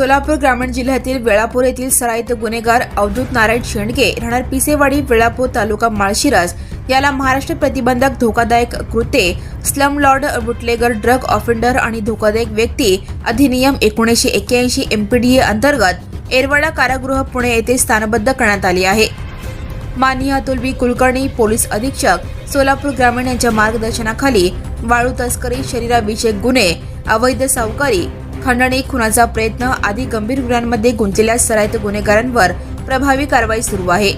सोलापूर ग्रामीण जिल्ह्यातील वेळापूर येथील सराईत गुन्हेगार अवधूत नारायण शेंडगे राहणार पिसेवाडी वेळापूर तालुका माळशिरस याला महाराष्ट्र प्रतिबंधक धोकादायक कृत्ये slum Lord bootlegger drug offender आणि धोकादायक व्यक्ती अधिनियम 1981 MPDA अंतर्गत एरवाडा कारागृह पुणे येथे स्थानबद्ध करण्यात आले आहे। माननीय अतुल बी कुलकर्णी पोलीस अधीक्षक सोलापूर ग्रामीण यांच्या मार्गदर्शनाखाली वाळू तस्करी शरीराविषयक गुन्हे अवैध सावकारी खंडणी खुनाचा प्रयत्न आदी गंभीर गुन्ह्यांमध्ये गुंतलेल्या सराईत गुन्हेगारांवर प्रभावी कारवाई सुरू आहे।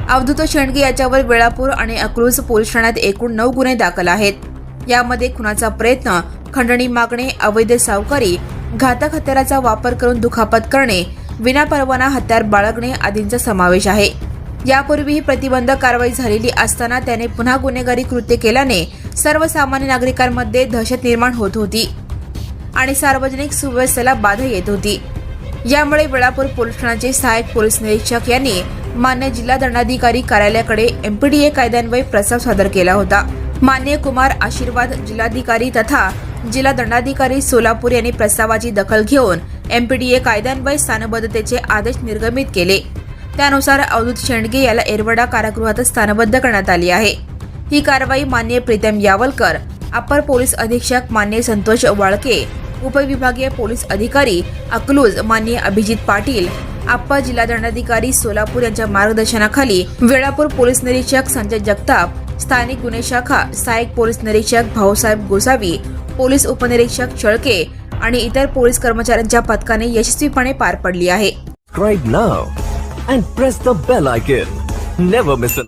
अवधूत शेंडगे याच्यावर वेळापूर आणि अकलूज पोलीस ठाण्यात एकूण 9 गुन्हे दाखल आहेत। यामध्ये खुनाचा प्रयत्न खंडणी मागणे अवैध सावकारी घातक हत्याराचा वापर करून दुखापत करणे विनापरवाना हत्यार बाळगणे आदींचा समावेश आहे। यापूर्वीही प्रतिबंधक कारवाई झालेली असताना त्याने पुन्हा गुन्हेगारी कृत्य केल्याने सर्वसामान्य नागरिकांमध्ये दहशत निर्माण होत होती आणि सार्वजनिक सुव्यवस्थेला बाधा येत होती। यामुळे वेळापूर पोलीस ठाण्याचे सहाय्यक पोलीस निरीक्षक यांनी मान्य जिल्हा दंडाधिकारी कार्यालयाकडे MPDA कायद्यान्वये प्रस्ताव सादर केला होता। मान्य कुमार आशीर्वाद जिल्हाधिकारी तथा जिल्हा दंडाधिकारी सोलापूर यांनी प्रस्तावाची दखल घेऊन MPDA कायद्यान्वये स्थानबद्धतेचे आदेश निर्गमित केले। त्यानुसार अवधूत शेंडगे याला एरवाडा कारागृहात स्थानबद्ध करण्यात आली आहे। ही कारवाई मान्य प्रीतम यावलकर अपर पोलीस अधीक्षक मान्य संतोष वाळके उपविभागीय पोलीस अधिकारी अकलूज मान्य अभिजित पाटील अप्पर जिल्हा दंडाधिकारी सोलापूर यांच्या मार्गदर्शनाखाली वेळापूर पोलीस निरीक्षक संजय जगताप स्थानिक गुन्हे शाखा सहाय्यक पोलीस निरीक्षक भाऊसाहेब गोसावी पोलीस उपनिरीक्षक चळके आणि इतर पोलीस कर्मचाऱ्यांच्या पथकाने यशस्वीपणे पार पडली आहे। Subscribe now and press the bell icon. Never miss an